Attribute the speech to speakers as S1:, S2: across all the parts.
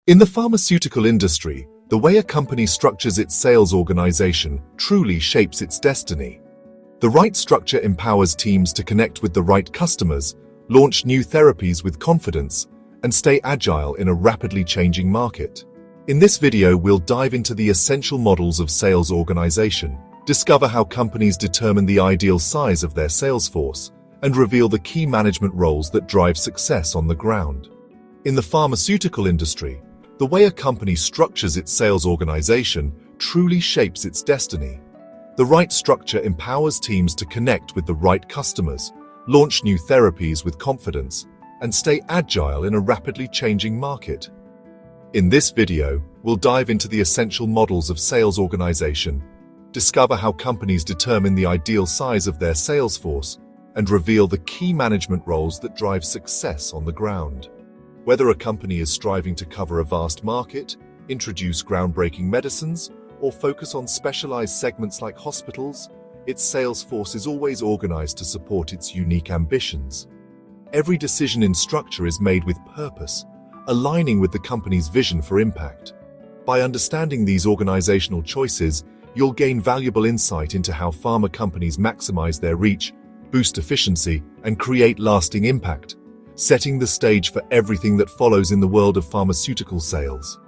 S1: In the pharmaceutical industry, the way a company structures its sales organization truly shapes its destiny. The right structure empowers teams to connect with the right customers, launch new therapies with confidence, and stay agile in a rapidly changing market. In this video, we'll dive into the essential models of sales organization, discover how companies determine the ideal size of their sales force, and reveal the key management roles that drive success on the ground. In the pharmaceutical industry, the way a company structures its sales organization truly shapes its destiny. The right structure empowers teams to connect with the right customers, launch new therapies with confidence, and stay agile in a rapidly changing market. In this video, we'll dive into the essential models of sales organization, discover how companies determine the ideal size of their sales force, and reveal the key management roles that drive success on the ground. Whether a company is striving to cover a vast market, introduce groundbreaking medicines, or focus on specialized segments like hospitals, its sales force is always organized to support its unique ambitions. Every decision in structure is made with purpose, aligning with the company's vision for impact. By understanding these organizational choices, you'll gain valuable insight into how pharma companies maximize their reach, boost efficiency, and create lasting impact, setting the stage for everything that follows in the world of pharmaceutical sales.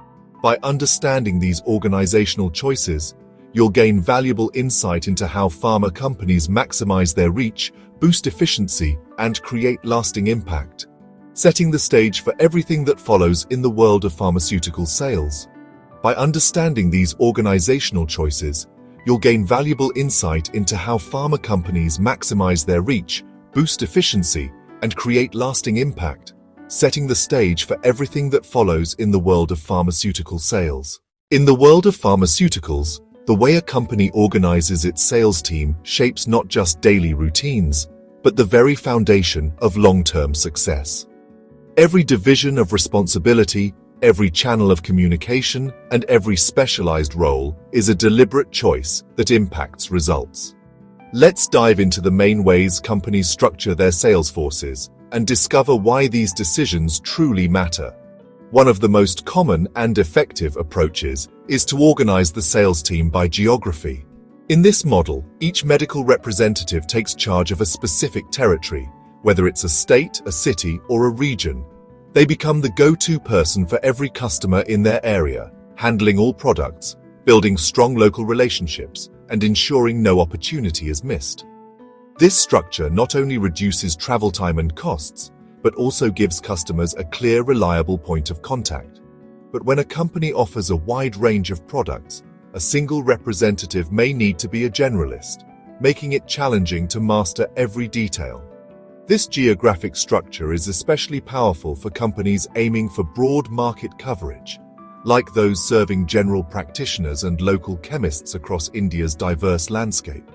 S1: By understanding these organizational choices, you'll gain valuable insight into how pharma companies maximize their reach, boost efficiency, and create lasting impact, setting the stage for everything that follows in the world of pharmaceutical sales. By understanding these organizational choices, you'll gain valuable insight into how pharma companies maximize their reach, boost efficiency, and create lasting impact, setting the stage for everything that follows in the world of pharmaceutical sales. In the world of pharmaceuticals, the way a company organizes its sales team shapes not just daily routines, but the very foundation of long-term success. Every division of responsibility, every channel of communication, and every specialized role is a deliberate choice that impacts results. Let's dive into the main ways companies structure their sales forces and discover why these decisions truly matter. One of the most common and effective approaches is to organize the sales team by geography. In this model, each medical representative takes charge of a specific territory, whether it's a state, a city, or a region. They become the go-to person for every customer in their area, handling all products, building strong local relationships, and ensuring no opportunity is missed. This structure not only reduces travel time and costs, but also gives customers a clear, reliable point of contact. But when a company offers a wide range of products, a single representative may need to be a generalist, making it challenging to master every detail. This geographic structure is especially powerful for companies aiming for broad market coverage, like those serving general practitioners and local chemists across India's diverse landscape.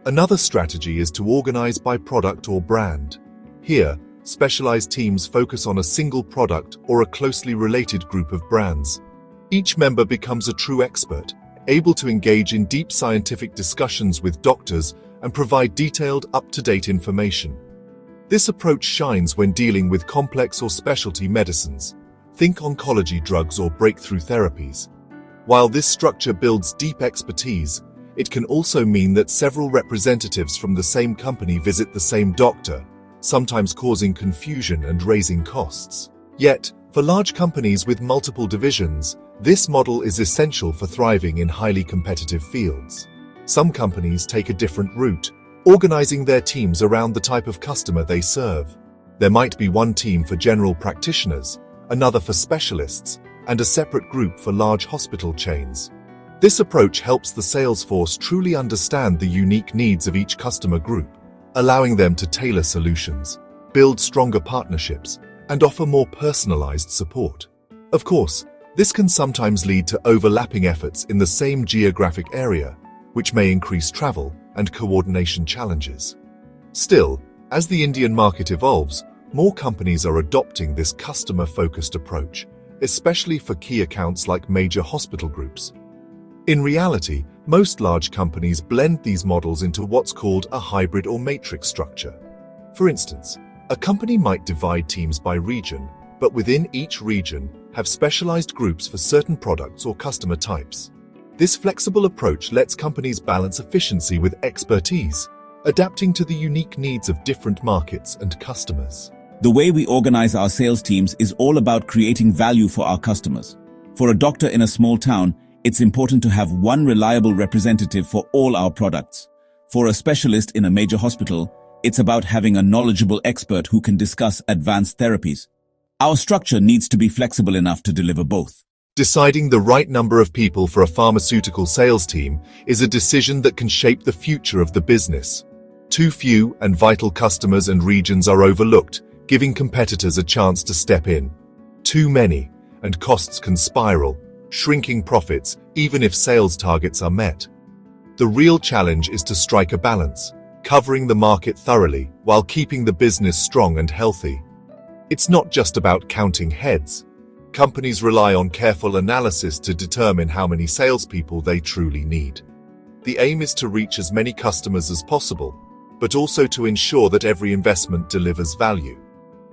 S1: Another strategy is to organize by product or brand. Here, specialized teams focus on a single product or a closely related group of brands. Each member becomes a true expert, able to engage in deep scientific discussions with doctors and provide detailed, up-to-date information. This approach shines when dealing with complex or specialty medicines. Think oncology drugs or breakthrough therapies. While this structure builds deep expertise, it can also mean that several representatives from the same company visit the same doctor, sometimes causing confusion and raising costs. Yet, for large companies with multiple divisions, this model is essential for thriving in highly competitive fields. Some companies take a different route, organizing their teams around the type of customer they serve. There might be one team for general practitioners, another for specialists, and a separate group for large hospital chains. This approach helps the sales force truly understand the unique needs of each customer group, allowing them to tailor solutions, build stronger partnerships, and offer more personalized support. Of course, this can sometimes lead to overlapping efforts in the same geographic area, which may increase travel and coordination challenges. Still, as the Indian market evolves, more companies are adopting this customer-focused approach, especially for key accounts like major hospital groups. In reality, most large companies blend these models into what's called a hybrid or matrix structure. For instance, a company might divide teams by region, but within each region, have specialized groups for certain products or customer types. This flexible approach lets companies balance efficiency with expertise, adapting to the unique needs of different markets and customers.
S2: The way we organize our sales teams is all about creating value for our customers. For a doctor in a small town, it's important to have one reliable representative for all our products. For a specialist in a major hospital, it's about having a knowledgeable expert who can discuss advanced therapies. Our structure needs to be flexible enough to deliver both.
S1: Deciding the right number of people for a pharmaceutical sales team is a decision that can shape the future of the business. Too few and vital customers and regions are overlooked, giving competitors a chance to step in. Too many, and costs can spiral, shrinking profits even if sales targets are met. The real challenge is to strike a balance, covering the market thoroughly while keeping the business strong and healthy. It's not just about counting heads. Companies rely on careful analysis to determine how many salespeople they truly need. The aim is to reach as many customers as possible, but also to ensure that every investment delivers value.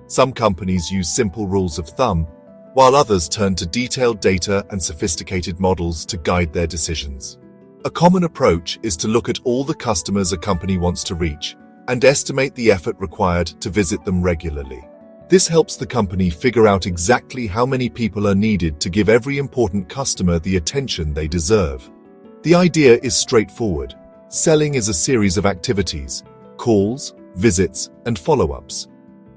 S1: Some companies use simple rules of thumb, while others turn to detailed data and sophisticated models to guide their decisions. A common approach is to look at all the customers a company wants to reach and estimate the effort required to visit them regularly. This helps the company figure out exactly how many people are needed to give every important customer the attention they deserve. The idea is straightforward. Selling is a series of activities, calls, visits, and follow-ups.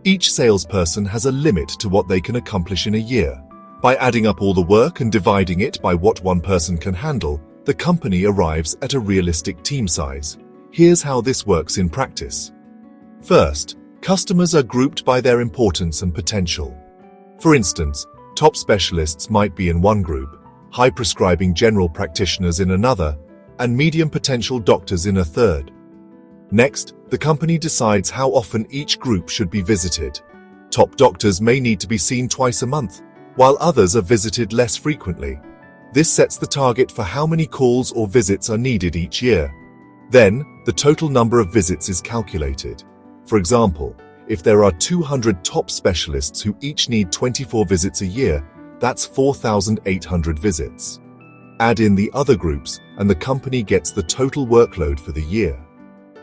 S1: Each salesperson has a limit to what they can accomplish in a year. By adding up all the work and dividing it by what one person can handle, the company arrives at a realistic team size. Here's how this works in practice. First, customers are grouped by their importance and potential. For instance, top specialists might be in one group, high-prescribing general practitioners in another, and medium potential doctors in a third. Next, the company decides how often each group should be visited. Top doctors may need to be seen twice a month, while others are visited less frequently. This sets the target for how many calls or visits are needed each year. Then, the total number of visits is calculated. For example, if there are 200 top specialists who each need 24 visits a year, that's 4,800 visits. Add in the other groups, and the company gets the total workload for the year.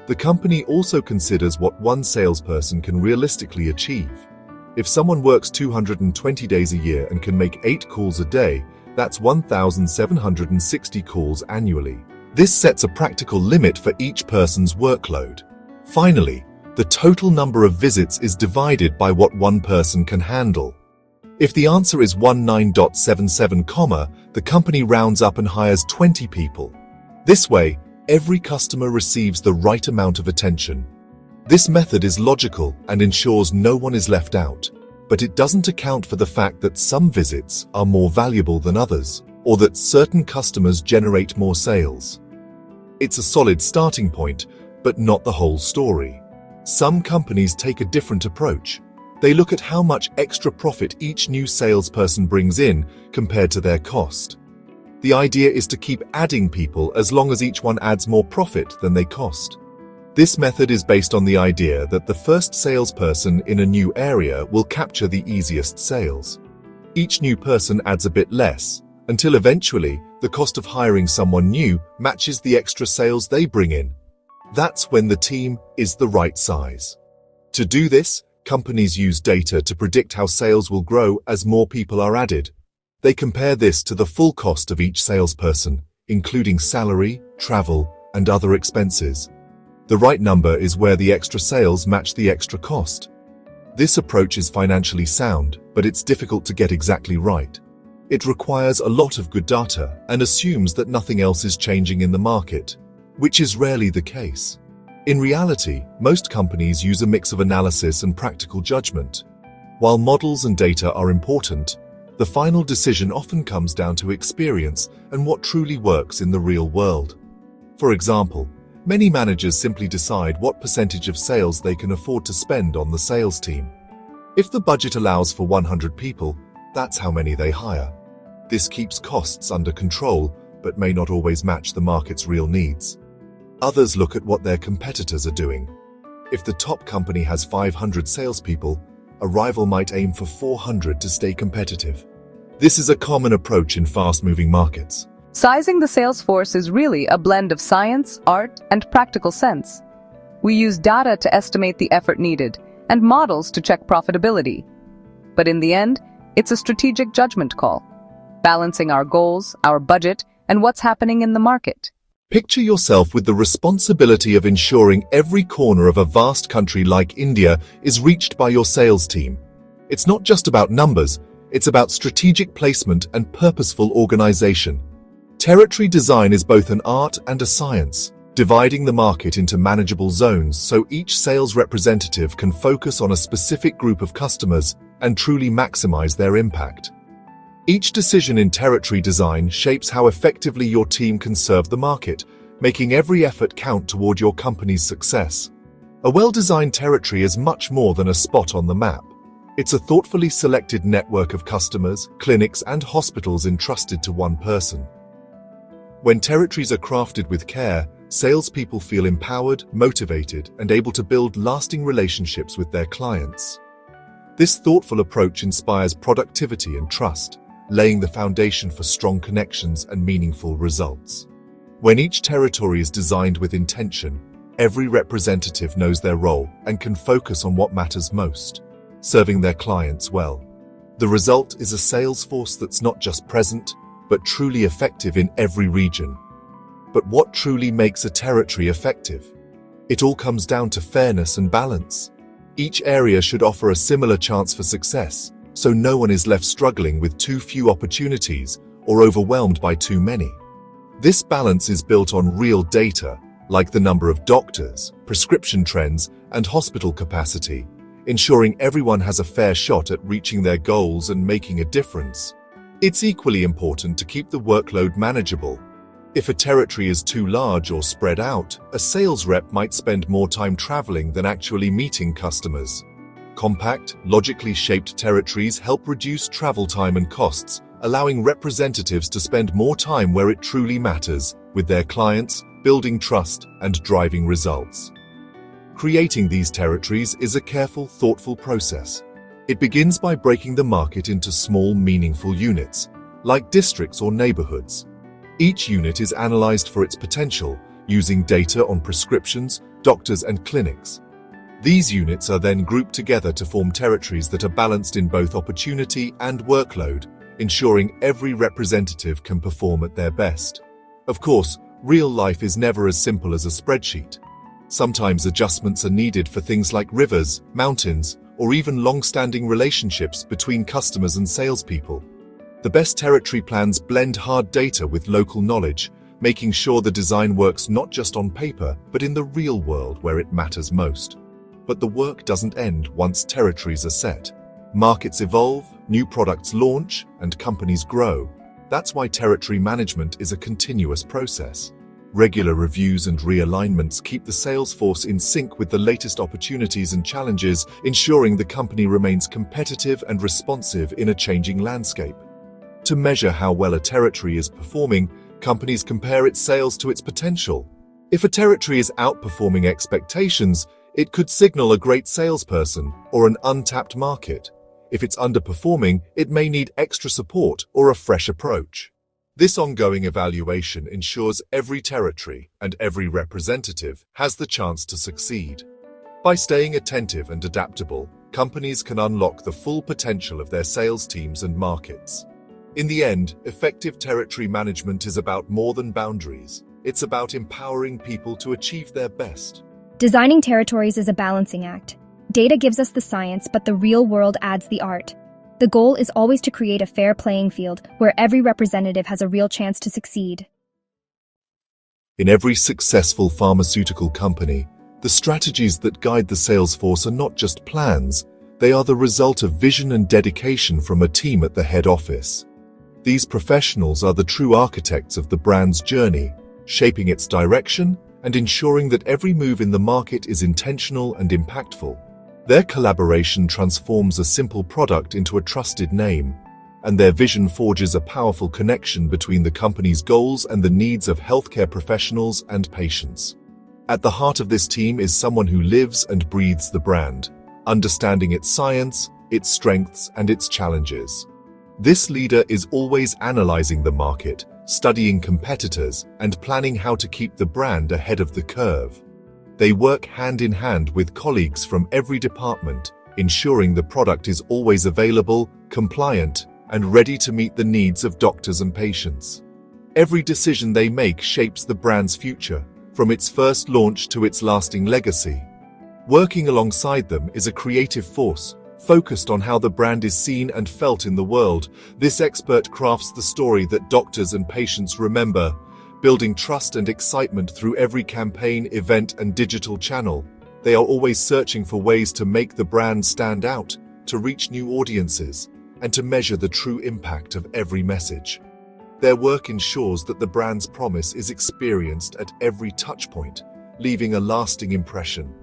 S1: The company also considers what one salesperson can realistically achieve. If someone works 220 days a year and can make 8 calls a day, that's 1,760 calls annually. This sets a practical limit for each person's workload. Finally, the total number of visits is divided by what one person can handle. If the answer is 19.77, the company rounds up and hires 20 people. This way, every customer receives the right amount of attention. This method is logical and ensures no one is left out, but it doesn't account for the fact that some visits are more valuable than others, or that certain customers generate more sales. It's a solid starting point, but not the whole story. Some companies take a different approach. They look at how much extra profit each new salesperson brings in compared to their cost. The idea is to keep adding people as long as each one adds more profit than they cost. This method is based on the idea that the first salesperson in a new area will capture the easiest sales. Each new person adds a bit less, until eventually the cost of hiring someone new matches the extra sales they bring in. That's when the team is the right size. To do this, companies use data to predict how sales will grow as more people are added. They compare this to the full cost of each salesperson, including salary, travel, and other expenses. The right number is where the extra sales match the extra cost. This approach is financially sound, but it's difficult to get exactly right. It requires a lot of good data and assumes that nothing else is changing in the market, which is rarely the case. In reality, most companies use a mix of analysis and practical judgment. While models and data are important, the final decision often comes down to experience and what truly works in the real world. For example, many managers simply decide what percentage of sales they can afford to spend on the sales team. If the budget allows for 100 people, that's how many they hire. This keeps costs under control, but may not always match the market's real needs. Others look at what their competitors are doing. If the top company has 500 salespeople, a rival might aim for 400 to stay competitive. This is a common approach in fast-moving markets.
S3: Sizing the sales force is really a blend of science, art, and practical sense. We use data to estimate the effort needed and models to check profitability. But in the end, it's a strategic judgment call, balancing our goals, our budget, and what's happening in the market.
S1: Picture yourself with the responsibility of ensuring every corner of a vast country like India is reached by your sales team. It's not just about numbers, it's about strategic placement and purposeful organization. Territory design is both an art and a science, dividing the market into manageable zones so each sales representative can focus on a specific group of customers and truly maximize their impact. Each decision in territory design shapes how effectively your team can serve the market, making every effort count toward your company's success. A well-designed territory is much more than a spot on the map. It's a thoughtfully selected network of customers, clinics, and hospitals entrusted to one person. When territories are crafted with care, salespeople feel empowered, motivated, and able to build lasting relationships with their clients. This thoughtful approach inspires productivity and trust, laying the foundation for strong connections and meaningful results. When each territory is designed with intention, every representative knows their role and can focus on what matters most, serving their clients well. The result is a sales force that's not just present, but truly effective in every region. But what truly makes a territory effective? It all comes down to fairness and balance. Each area should offer a similar chance for success, so no one is left struggling with too few opportunities or overwhelmed by too many. This balance is built on real data, like the number of doctors, prescription trends, and hospital capacity, ensuring everyone has a fair shot at reaching their goals and making a difference. It's equally important to keep the workload manageable. If a territory is too large or spread out, a sales rep might spend more time traveling than actually meeting customers. Compact, logically shaped territories help reduce travel time and costs, allowing representatives to spend more time where it truly matters, with their clients, building trust, and driving results. Creating these territories is a careful, thoughtful process. It begins by breaking the market into small, meaningful units, like districts or neighborhoods. Each unit is analyzed for its potential, using data on prescriptions, doctors, and clinics. These units are then grouped together to form territories that are balanced in both opportunity and workload, ensuring every representative can perform at their best. Of course, real life is never as simple as a spreadsheet. Sometimes adjustments are needed for things like rivers, mountains, or even long-standing relationships between customers and salespeople. The best territory plans blend hard data with local knowledge, making sure the design works not just on paper, but in the real world where it matters most. But the work doesn't end once territories are set. Markets evolve, new products launch, and companies grow. That's why territory management is a continuous process. Regular reviews and realignments keep the sales force in sync with the latest opportunities and challenges, ensuring the company remains competitive and responsive in a changing landscape. To measure how well a territory is performing, companies compare its sales to its potential. If a territory is outperforming expectations, it could signal a great salesperson or an untapped market. If it's underperforming, it may need extra support or a fresh approach. This ongoing evaluation ensures every territory and every representative has the chance to succeed. By staying attentive and adaptable, companies can unlock the full potential of their sales teams and markets. In the end, effective territory management is about more than boundaries. It's about empowering people to achieve their best.
S4: Designing territories is a balancing act. Data gives us the science, but the real world adds the art. The goal is always to create a fair playing field where every representative has a real chance to succeed.
S1: In every successful pharmaceutical company, the strategies that guide the sales force are not just plans, they are the result of vision and dedication from a team at the head office. These professionals are the true architects of the brand's journey, shaping its direction and ensuring that every move in the market is intentional and impactful. Their collaboration transforms a simple product into a trusted name, and their vision forges a powerful connection between the company's goals and the needs of healthcare professionals and patients. At the heart of this team is someone who lives and breathes the brand, understanding its science, its strengths, and its challenges. This leader is always analyzing the market, studying competitors, and planning how to keep the brand ahead of the curve. They work hand in hand with colleagues from every department, ensuring the product is always available, compliant, and ready to meet the needs of doctors and patients. Every decision they make shapes the brand's future, from its first launch to its lasting legacy. Working alongside them is a creative force, focused on how the brand is seen and felt in the world. This expert crafts the story that doctors and patients remember, building trust and excitement through every campaign, event, and digital channel. They are always searching for ways to make the brand stand out, to reach new audiences, and to measure the true impact of every message. Their work ensures that the brand's promise is experienced at every touchpoint, leaving a lasting impression.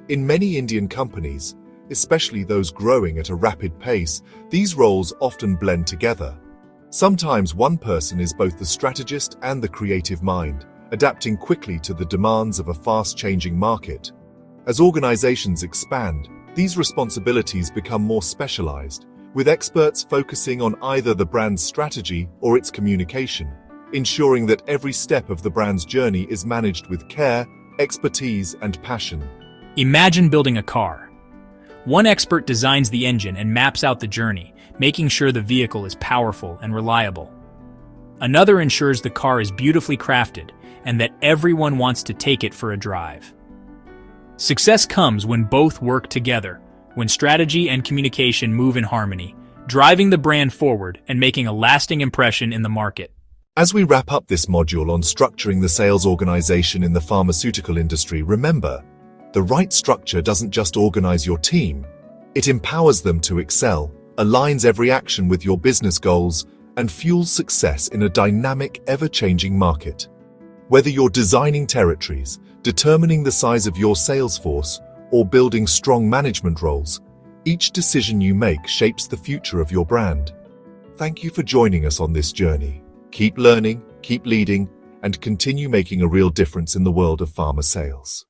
S1: In many Indian companies, especially those growing at a rapid pace, these roles often blend together. Sometimes one person is both the strategist and the creative mind, adapting quickly to the demands of a fast-changing market. As organizations expand, these responsibilities become more specialized, with experts focusing on either the brand's strategy or its communication, ensuring that every step of the brand's journey is managed with care, expertise, and passion.
S5: Imagine building a car. One expert designs the engine and maps out the journey, making sure the vehicle is powerful and reliable. Another ensures the car is beautifully crafted and that everyone wants to take it for a drive. Success comes when both work together, when strategy and communication move in harmony, driving the brand forward and making a lasting impression in the market.
S1: As we wrap up this module on structuring the sales organization in the pharmaceutical industry, remember, the right structure doesn't just organize your team, it empowers them to excel, aligns every action with your business goals, and fuels success in a dynamic, ever-changing market. Whether you're designing territories, determining the size of your sales force, or building strong management roles, each decision you make shapes the future of your brand. Thank you for joining us on this journey. Keep learning, keep leading, and continue making a real difference in the world of pharma sales.